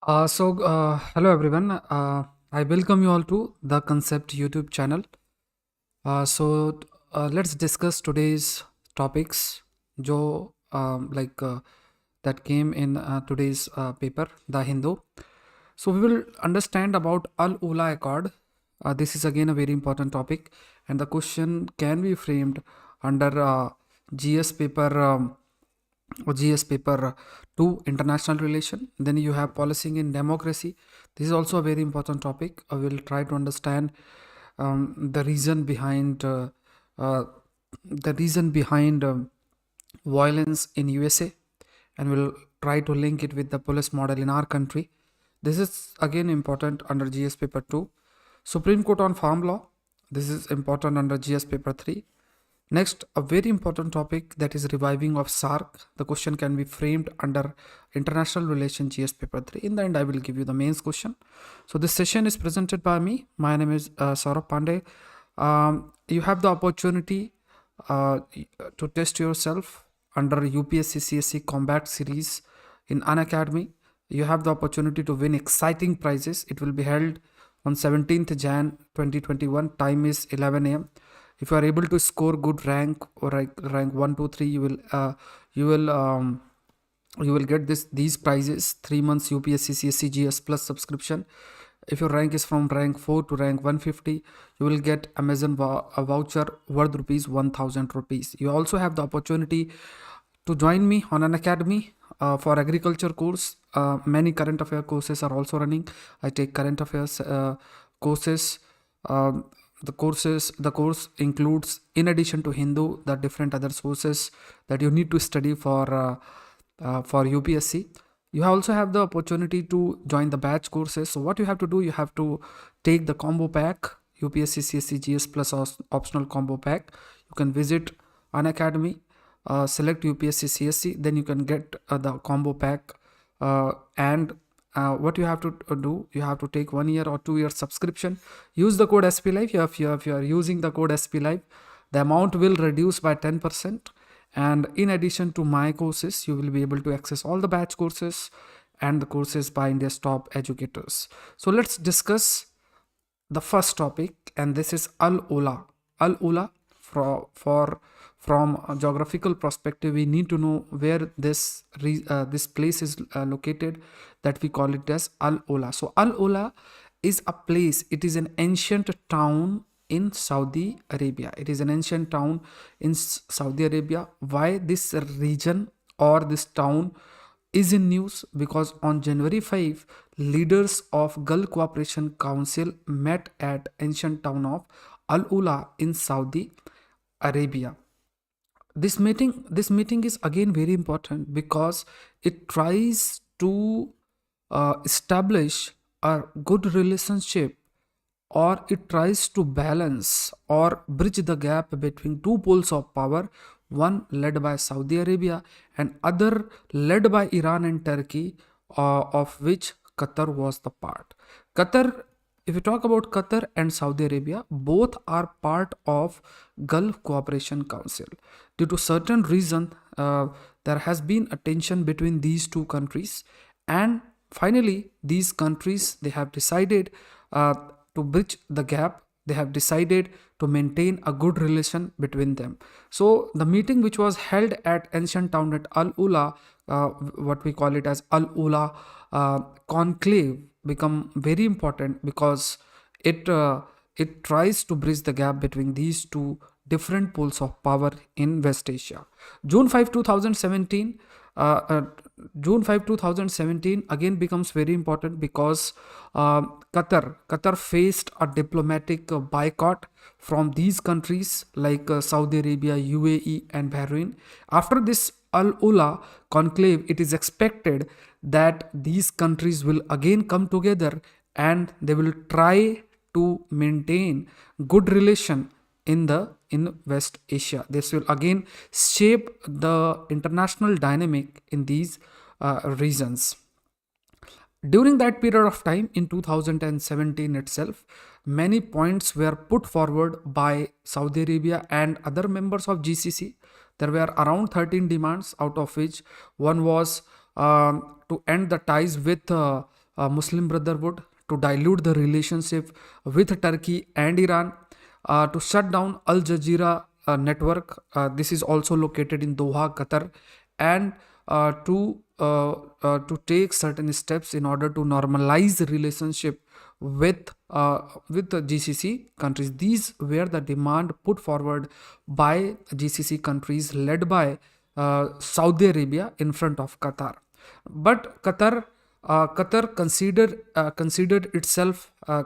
Hello everyone. I welcome you all to the Concept YouTube channel. Let's discuss today's topics, jo that came in today's paper, The Hindu. So we will understand about Al-Ula Accord. This is again a very important topic, and the question can be framed under GS paper. GS paper 2 international relation. Then you have policing in democracy. This is also a very important topic. I will try to understand the reason behind uh, violence in USA, and we'll try to link it with the police model in our country. This is again important under GS paper 2. Supreme Court on farm law. This is important under GS paper 3. Next, a very important topic, that is reviving of SARC. The question can be framed under international relations GS paper 3. In the end, I will give you the mains question. So this session is presented by me. My name is Saurabh Pandey. You have the opportunity to test yourself under UPSC CSE Combat Series in Unacademy. You have the opportunity to win exciting prizes. It will be held on 17th Jan 2021. Time is 11 a.m. If you are able to score good rank or rank 1, 2, 3, you will get these prizes: 3 months UPSC CSE GS plus subscription. If your rank is from rank 4 to rank 150, you will get Amazon a voucher worth rupees 1000 rupees. You also have the opportunity to join me on Unacademy for agriculture course. Many current affair courses are also running. I take current affairs courses. The course includes, in addition to Hindu, the different other sources that you need to study for UPSC. You also have the opportunity to join the batch courses. So what you have to do, you have to take the combo pack, UPSC CSE GS plus optional combo pack. You can visit Unacademy, select UPSC CSE, then you can get the combo pack, and what you have to do, you have to take 1 year or 2 year subscription. Use the code SPLive. If you are using the code SPLive, the amount will reduce by 10%. And in addition to my courses, you will be able to access all the batch courses and the courses by India's top educators. So let's discuss the first topic, and this is Al-Ula. Al-Ula, from a geographical perspective, we need to know where this place is located, that we call it as Al-Ula. So Al-Ula is a place. It is an ancient town in Saudi Arabia. It is an ancient town in Saudi Arabia. Why this region or this town is in news? Because on January 5, leaders of Gulf Cooperation Council met at ancient town of Al-Ula in Saudi Arabia. This meeting is again very important because it tries to establish a good relationship, or it tries to balance or bridge the gap between two poles of power, one led by Saudi Arabia and other led by Iran and Turkey, of which Qatar was the part. Qatar, if you talk about Qatar and Saudi Arabia, both are part of Gulf Cooperation Council. Due to certain reason, there has been a tension between these two countries, and finally these countries, they have decided to bridge the gap. They have decided to maintain a good relation between them. So the meeting which was held at ancient town at Al-Ula, what we call it as Al-Ula conclave, become very important because it tries to bridge the gap between these two different poles of power in West Asia. June 5, 2017, June 5, 2017 again becomes very important because Qatar faced a diplomatic boycott from these countries like Saudi Arabia, UAE and Bahrain. After this Al-Ula conclave, it is expected that these countries will again come together and they will try to maintain good relation in West Asia. This will again shape the international dynamic in these regions. During that period of time in 2017 itself, many points were put forward by Saudi Arabia and other members of GCC. There were around 13 demands, out of which one was to end the ties with Muslim Brotherhood to dilute the relationship with Turkey and Iran, to shut down Al Jazeera network. This is also located in Doha, Qatar, and to take certain steps in order to normalize the relationship with the GCC countries. These were the demand put forward by GCC countries led by Saudi Arabia in front of Qatar. But Qatar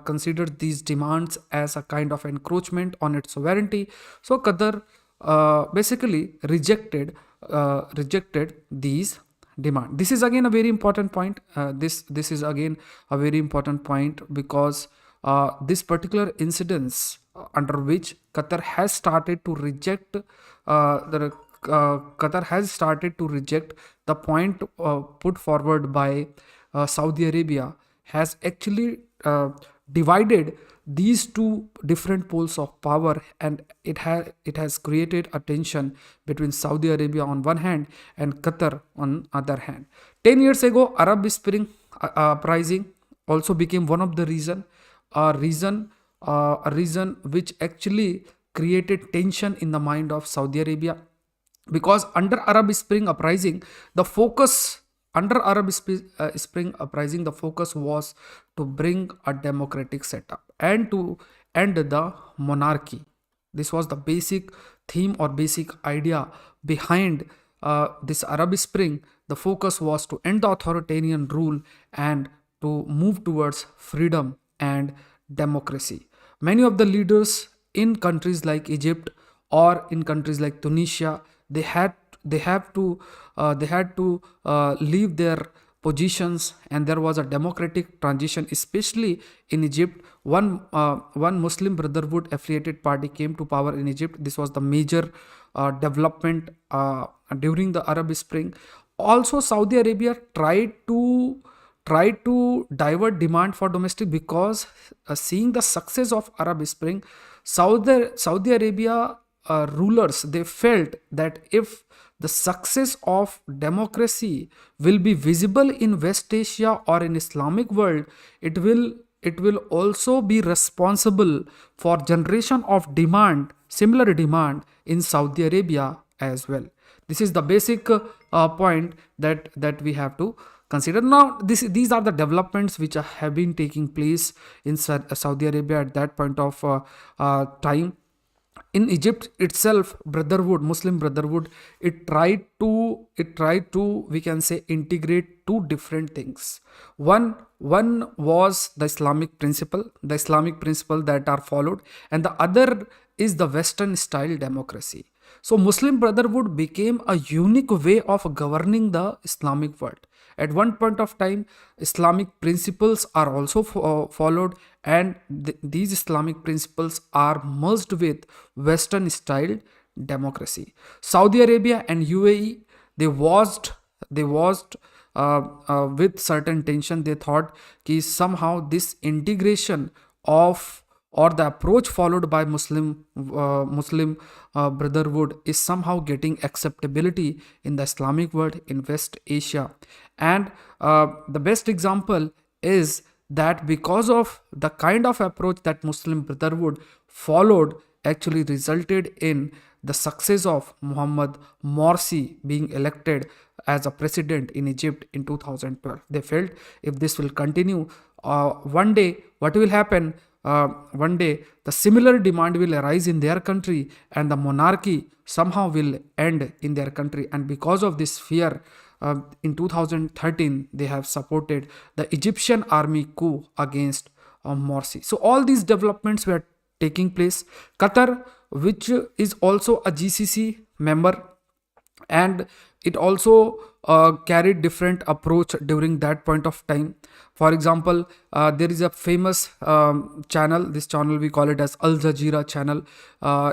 considered these demands as a kind of encroachment on its sovereignty. So Qatar basically rejected these demand. This is again a very important point. This is again a very important point because this particular incidents under which Qatar has started to reject Qatar has started to reject the point put forward by Saudi Arabia has actually divided these two different poles of power, and it has created a tension between Saudi Arabia on one hand and Qatar on other hand. 10 years ago, Arab Spring uprising also became one of the a reason which actually created tension in the mind of Saudi Arabia, because under Arab Spring uprising, the focus was to bring a democratic setup and to end the monarchy. This was the basic theme or basic idea behind this Arab Spring. The focus was to end the authoritarian rule and to move towards freedom and democracy. Many of the leaders in countries like Egypt or in countries like Tunisia, they had to leave their positions, and there was a democratic transition, especially in Egypt. One Muslim Brotherhood affiliated party came to power in Egypt. This was the major development during the Arab Spring. Also, Saudi Arabia tried to divert demand for domestic, because seeing the success of Arab Spring, Saudi Arabia rulers, they felt that if the success of democracy will be visible in West Asia or in Islamic world, it will also be responsible for generation of demand, similar demand in Saudi Arabia as well. This is the basic point that we have to consider. Now, these are the developments which have been taking place in Saudi Arabia at that point of time. In Egypt itself, Muslim Brotherhood, it tried to we can say integrate two different things. One was the Islamic principle that are followed, and the other is the Western style democracy. So Muslim Brotherhood became a unique way of governing the Islamic world. At one point of time, Islamic principles are also followed, and these Islamic principles are merged with Western style democracy. Saudi Arabia and UAE, they watched with certain tension. They thought that somehow this integration of or the approach followed by Muslim Brotherhood is somehow getting acceptability in the Islamic world, in West Asia. And the best example is that because of the kind of approach that Muslim Brotherhood followed actually resulted in the success of Muhammad Morsi being elected as a president in Egypt in 2012. They felt if this will continue, one day what will happen? One day the similar demand will arise in their country and the monarchy somehow will end in their country. And because of this fear, in 2013 they have supported the Egyptian army coup against Morsi. So all these developments were taking place. Qatar, which is also a GCC member, and it also carried different approach during that point of time. For example, there is a famous channel. This channel we call it as Al Jazeera channel.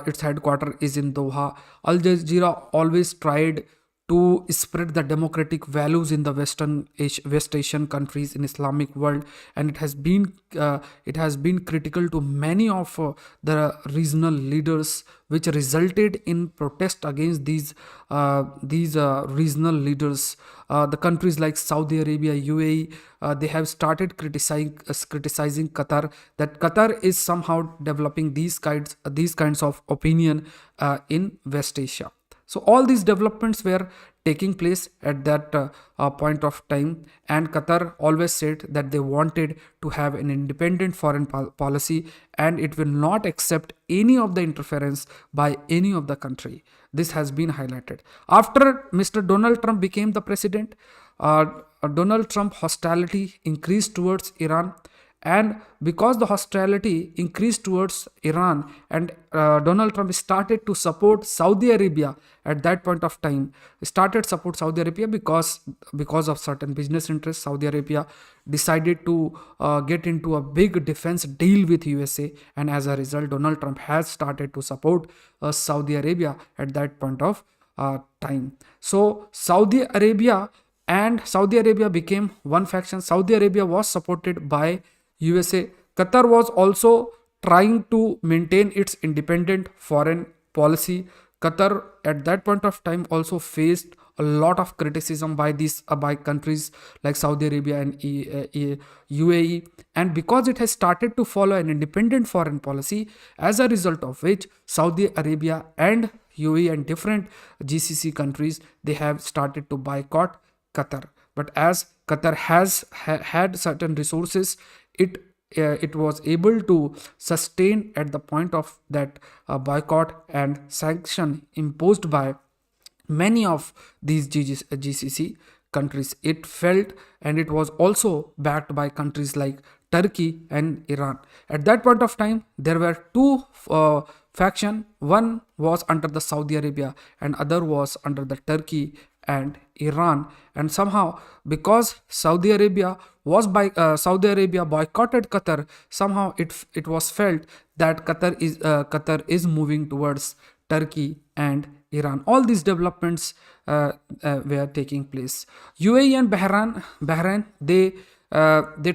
Its headquarters is in Doha. Al Jazeera always tried to spread the democratic values in the West Asian countries in Islamic world, and it has been critical to many of the regional leaders, which resulted in protest against these regional leaders. The countries like Saudi Arabia, UAE, they have started criticizing Qatar, that Qatar is somehow developing these kinds of opinion in West Asia. So all these developments were taking place at that point of time, and Qatar always said that they wanted to have an independent foreign policy, and it will not accept any of the interference by any of the country. This has been highlighted. After Mr. Donald Trump became the president, Donald Trump hostility increased towards Iran, and because the hostility increased towards Iran, and Donald Trump started to support Saudi Arabia at that point of time, started support Saudi Arabia because of certain business interests. Saudi Arabia decided to get into a big defense deal with USA, and as a result, Donald Trump has started to support Saudi Arabia at that point of time. So Saudi Arabia became one faction. Saudi Arabia was supported by USA. Qatar was also trying to maintain its independent foreign policy. Qatar at that point of time also faced a lot of criticism by countries like Saudi Arabia and UAE, and because it has started to follow an independent foreign policy, as a result of which Saudi Arabia and UAE and different GCC countries, they have started to boycott Qatar. But as Qatar has had certain resources, it was able to sustain at the point of that boycott and sanction imposed by many of these GCC countries. It felt, and it was also backed by countries like Turkey and Iran. At that point of time, there were two faction. One was under the Saudi Arabia, and other was under the Turkey and Iran. And somehow, because Saudi Arabia boycotted Qatar, somehow it was felt that Qatar is moving towards Turkey and Iran. All these developments were taking place. UAE and Bahrain, they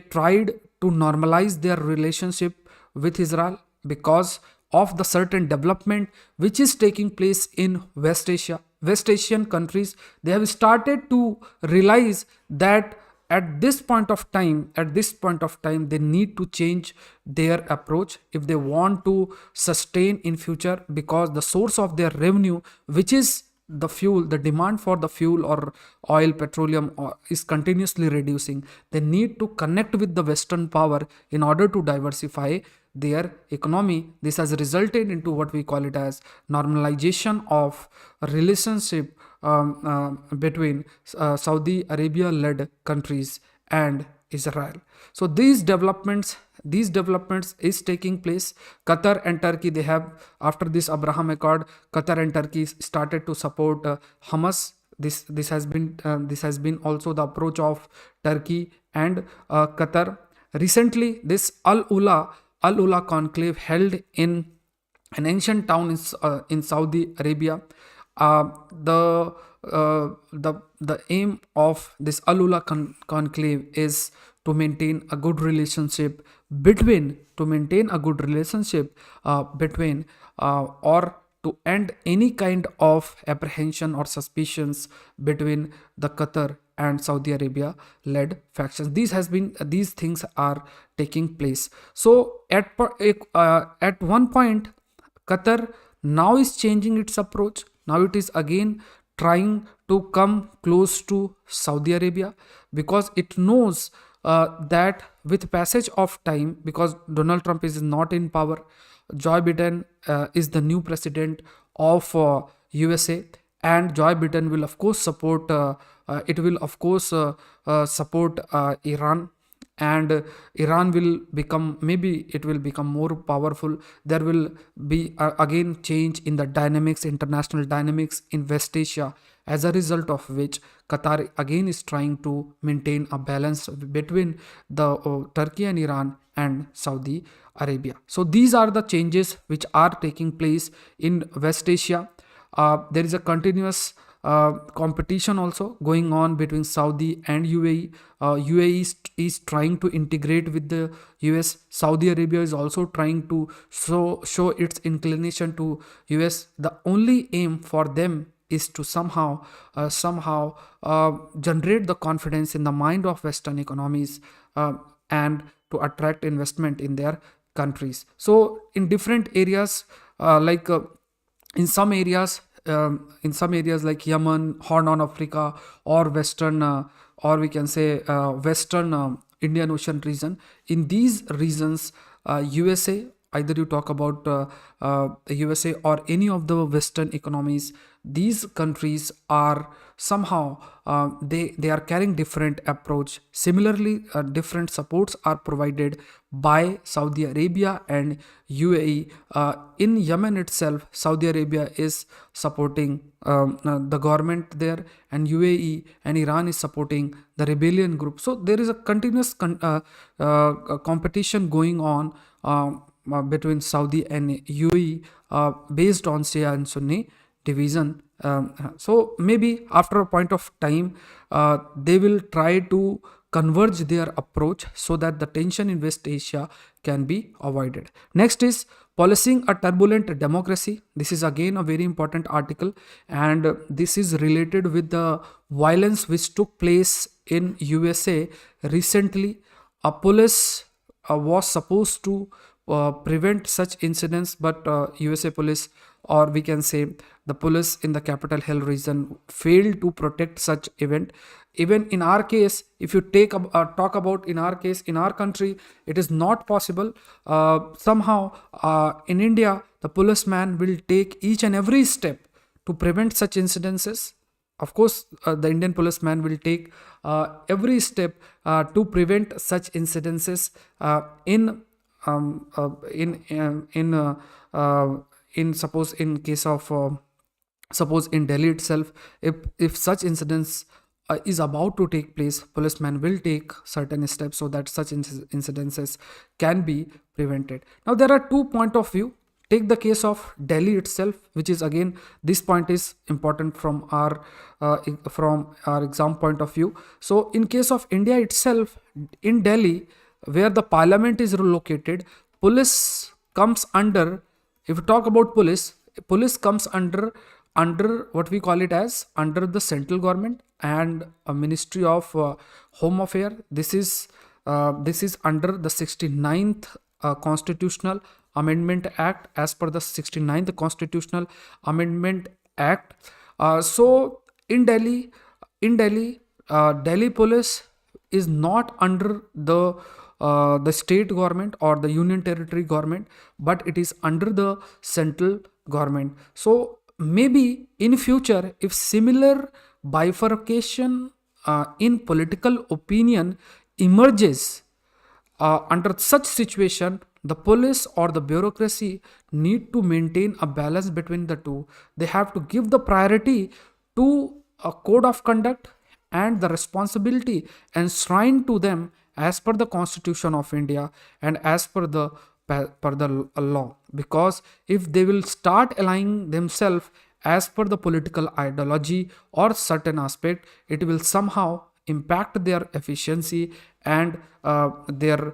tried to normalize their relationship with Israel because of the certain development which is taking place in West Asia. West Asian countries, they have started to realize that at this point of time, they need to change their approach if they want to sustain in future, because the source of their revenue, which is the fuel, the demand for the fuel or oil, petroleum, is continuously reducing. They need to connect with the Western power in order to diversify their economy. This has resulted into what we call it as normalization of relationship between Saudi Arabia led countries and Israel. So these developments is taking place. Qatar and Turkey, they have, after this Abraham Accord, Qatar and Turkey started to support Hamas. This has been also the approach of Turkey and Qatar. Recently, this Al-Ula conclave held in an ancient town in Saudi Arabia. The aim of this Al-Ula conclave is to maintain a good relationship between or to end any kind of apprehension or suspicions between the Qatar and Saudi Arabia led factions. These things are taking place. So at one point, Qatar now is changing its approach. Now it is again trying to come close to Saudi Arabia, because it knows that with passage of time, because Donald Trump is not in power, Joe Biden is the new president of USA, and Joe Biden will of course support support Iran, and Iran will become more powerful. There will be again change in the international dynamics in West Asia, as a result of which Qatar again is trying to maintain a balance between the Turkey and Iran and Saudi Arabia. So these are the changes which are taking place in West Asia. There is a continuous competition also going on between Saudi and UAE. UAE is trying to integrate with the US. Saudi Arabia is also trying to show its inclination to US. The only aim for them is to somehow generate the confidence in the mind of Western economies, and to attract investment in their countries. So in different areas, like in some areas, like Yemen, Horn of Africa, or Western, or we can say Western Indian Ocean region. In these regions, USA, either you talk about the USA or any of the Western economies, these countries are somehow they are carrying different approach. Similarly, different supports are provided by Saudi Arabia and UAE. In Yemen itself, Saudi Arabia is supporting the government there, and UAE and Iran is supporting the rebellion group. So there is a continuous competition going on between Saudi and UAE, based on Shia and Sunni division. So maybe after a point of time, they will try to converge their approach so that the tension in West Asia can be avoided. Next is policing a turbulent democracy. This is again a very important article, and this is related with the violence which took place in USA recently. A police was supposed to prevent such incidents, but USA police, or we can say the police in the Capitol Hill region, failed to protect such event. Even in our case, if you talk about in our case, in our country, it is not possible. Somehow in India, the policeman will take each and every step to prevent such incidences. Of course, the Indian policeman will take every step to prevent such incidences in suppose in case of suppose in Delhi itself, if such incidents is about to take place, policeman will take certain steps so that such incidences can be prevented. Now there are 2 point of view. Take the case of Delhi itself, which is again, this point is important from our exam point of view. So in case of India itself, in Delhi, where the parliament is located, police comes under, if you talk about police comes under what we call it as under the central government and a Ministry of Home Affairs. This is under the 69th Constitutional Amendment Act, as per the 69th Constitutional Amendment Act. So in Delhi, Delhi police is not under the state government or the union territory government, but it is under the central government. So maybe in future, if similar bifurcation in political opinion emerges, under such situation, the police or the bureaucracy need to maintain a balance between the two. They have to give the priority to a code of conduct and the responsibility enshrined to them as per the Constitution of India and as per the law. Because if they will start aligning themselves as per the political ideology or certain aspect, it will somehow impact their efficiency and their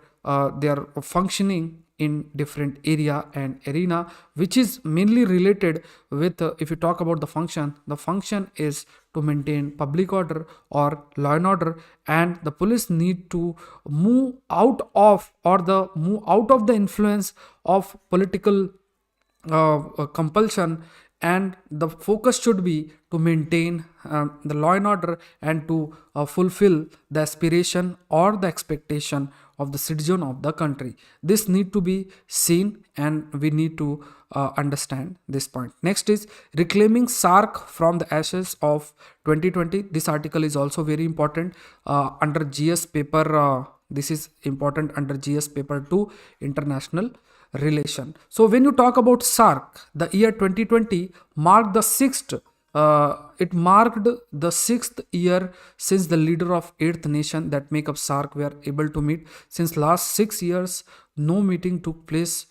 functioning in different area and arena, which is mainly related with if you talk about the function is to maintain public order or law and order, and the police need to move out of the influence of political compulsion, and the focus should be to maintain the law and order and to fulfill the aspiration or the expectation of the citizen of the country. This need to be seen, and we need to understand this point. Next is reclaiming SARC from the ashes of 2020. This article is also very important under GS paper. This is important under GS paper 2, international relation. So when you talk about SARC, the year 2020 marked the sixth year since the leader of 8th nation that make up SARC were able to meet. Since last 6 years, no meeting took place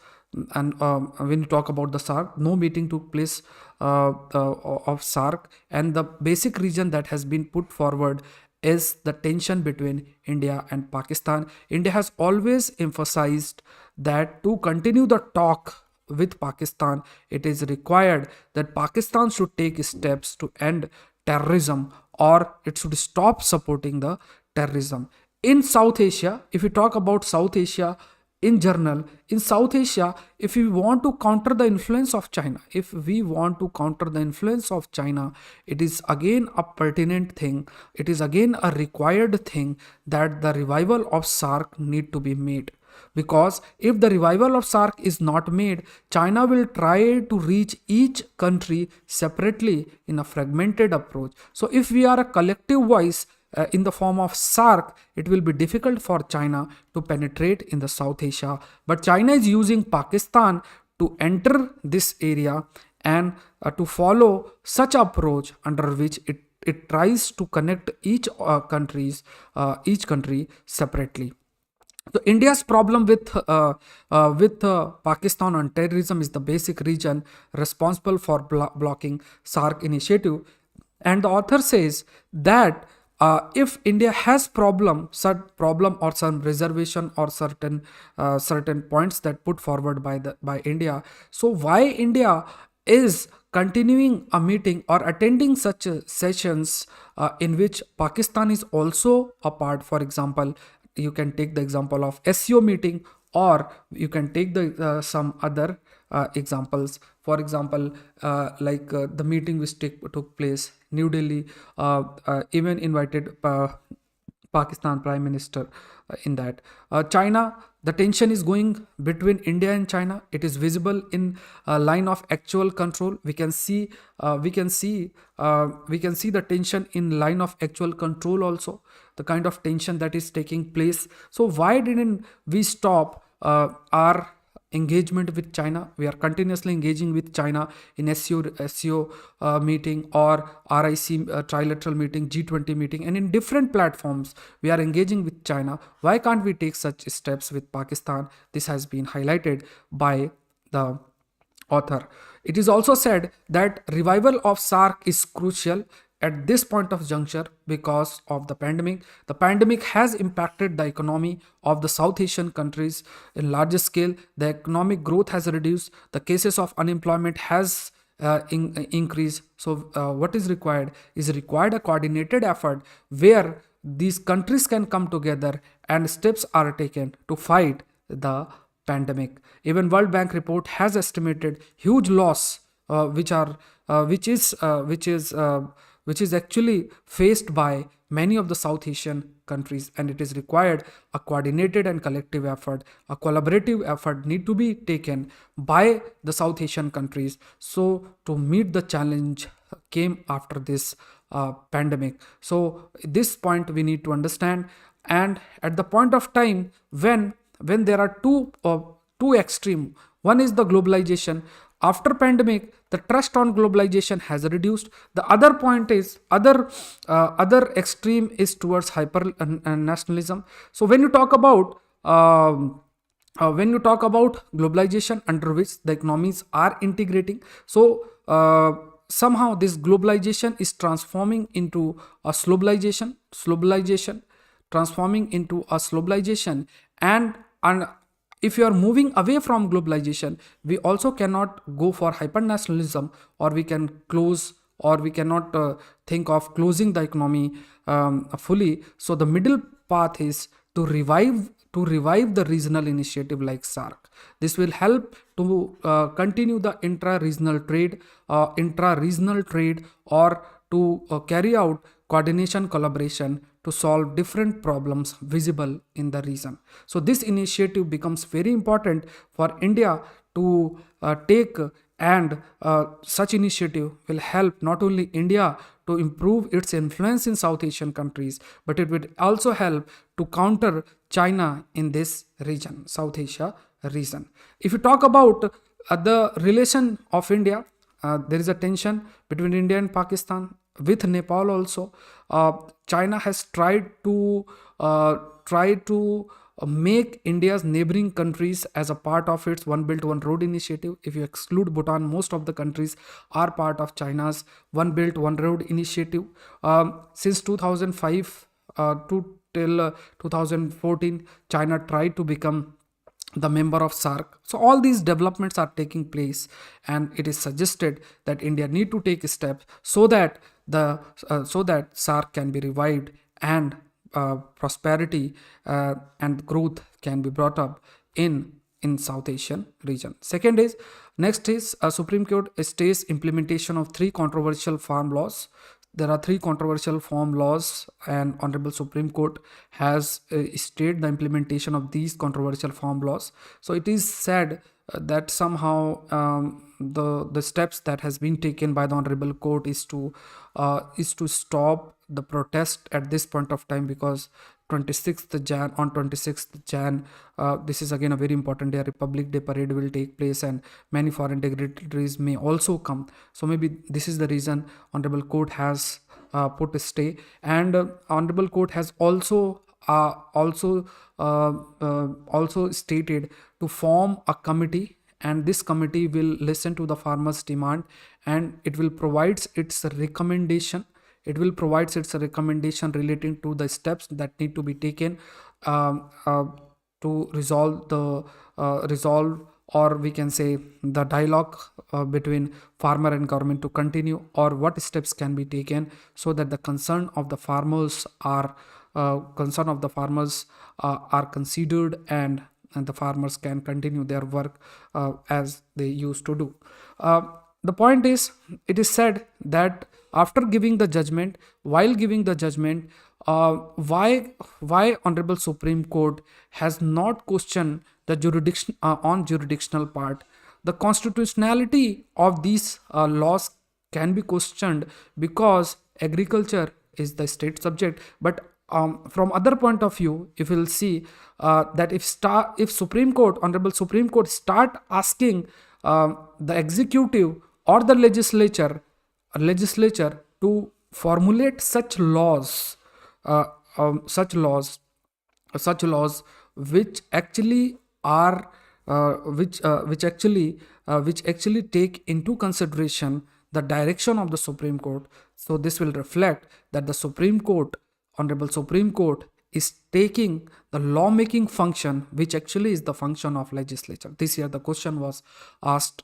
and when you talk about the SARC, no meeting took place of SARC, and the basic reason that has been put forward is the tension between India and Pakistan. India has always emphasized that to continue the talk with Pakistan, it is required that Pakistan should take steps to end terrorism, or it should stop supporting the terrorism. In South Asia, if we talk about South Asia in general, in South Asia, if we want to counter the influence of China, it is again a pertinent thing, it is again a required thing that the revival of SARC need to be made. Because if the revival of SARC is not made, China will try to reach each country separately in a fragmented approach. So if we are a collective voice in the form of SARC, it will be difficult for China to penetrate in the South Asia. But China is using Pakistan to enter this area and to follow such approach under which it tries to connect each country separately. So India's problem with Pakistan on terrorism is the basic reason responsible for blocking SARC initiative, and the author says that if India has some problem or some reservation or certain points that put forward by India, so why India is continuing a meeting or attending such sessions in which Pakistan is also a part. For example, you can take the example of SEO meeting, or you can take the some other examples. For example, the meeting which took place New Delhi, even invited Pakistan Prime Minister in that. China, the tension is going between India and China. It is visible in line of actual control. We can see the tension in line of actual control also. The kind of tension that is taking place. So why didn't we stop our engagement with China? We are continuously engaging with China in SEO meeting, or RIC trilateral meeting, G20 meeting, and in different platforms we are engaging with China. Why can't we take such steps with Pakistan? This has been highlighted by the author. It is also said that revival of SARC is crucial at this point of juncture because of the pandemic. The pandemic has impacted the economy of the South Asian countries in larger scale. The economic growth has reduced. The cases of unemployment has increased. So what is required a coordinated effort where these countries can come together and steps are taken to fight the pandemic. Even World Bank report has estimated huge loss which is actually faced by many of the South Asian countries, and it is required a coordinated and collective effort, a collaborative effort need to be taken by the South Asian countries so to meet the challenge came after this pandemic. So this point we need to understand, and at the point of time when there are two extreme, one is the globalization. After pandemic, the trust on globalization has reduced. The other point is other extreme is towards hyper nationalism. So when you talk about globalization under which the economies are integrating, so somehow this globalization is transforming into a globalization, and if you are moving away from globalization, we also cannot go for hypernationalism, or we cannot think of closing the economy fully. So the middle path is to revive the regional initiative like SARC. This will help to continue the intra-regional trade, or to carry out coordination collaboration to solve different problems visible in the region. So this initiative becomes very important for India to take, and such initiative will help not only India to improve its influence in South Asian countries, but it would also help to counter China in this region, South Asia region. If you talk about the relation of India, there is a tension between India and Pakistan. With Nepal also, China has tried to make India's neighboring countries as a part of its One Belt One Road initiative. If you exclude Bhutan, most of the countries are part of China's One Belt One Road initiative. Since 2005 to till 2014, China tried to become the member of SAARC. So all these developments are taking place, and it is suggested that India need to take steps so that SAARC can be revived, and prosperity and growth can be brought up in South Asian region. Next is Supreme Court stays implementation of three controversial farm laws. There are three controversial farm laws, and Honorable Supreme Court has stayed the implementation of these controversial farm laws. So it is said that somehow the steps that has been taken by the Honorable Court is to stop the protest at this point of time, because 26th Jan, this is again a very important day. Republic Day parade will take place, and many foreign dignitaries may also come. So maybe this is the reason Honorable Court has put a stay, and Honorable Court has also stated to form a committee, and this committee will listen to the farmers' demand, and it will provide its recommendation. It will provide its recommendation relating to the steps that need to be taken to resolve, or we can say, the dialogue between farmer and government to continue, or what steps can be taken so that the concern of the farmers are considered, and the farmers can continue their work as they used to do. The point is, it is said that after giving the judgment, while giving the judgment, why Honorable Supreme Court has not questioned the jurisdictional part. The constitutionality of these laws can be questioned because agriculture is the state subject. But from other point of view, if you'll see that if Supreme Court, Honorable Supreme Court, start asking the executive or the legislature to formulate such laws which actually take into consideration the direction of the Supreme Court. So this will reflect that the Supreme Court, Honorable Supreme Court, is taking the lawmaking function, which actually is the function of legislature. This year the question was asked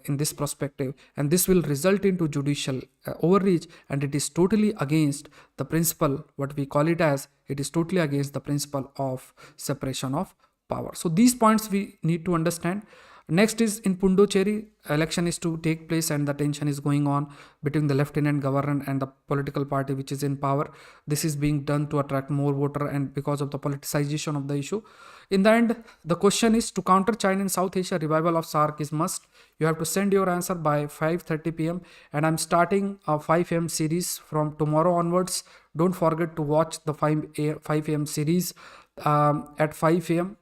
in this perspective, and this will result into judicial overreach, and it is totally against the principle, what we call it as, it is totally against the principle of separation of power. So these points we need to understand. Next is in Puducherry, election is to take place, and the tension is going on between the lieutenant governor and the political party which is in power. This is being done to attract more voter, and because of the politicization of the issue. In the end, the question is, to counter China in South Asia, revival of SAARC is must. You have to send your answer by 5:30 p.m. and I'm starting a 5 a.m. series from tomorrow onwards. Don't forget to watch the 5 a.m. series at 5 a.m.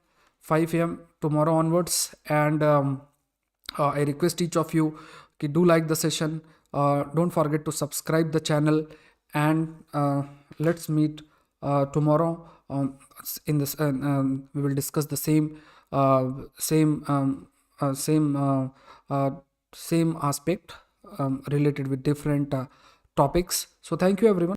tomorrow onwards, and I request each of you to do like the session. Don't forget to subscribe the channel, and let's meet tomorrow in this. We will discuss the same aspect related with different topics. So thank you everyone.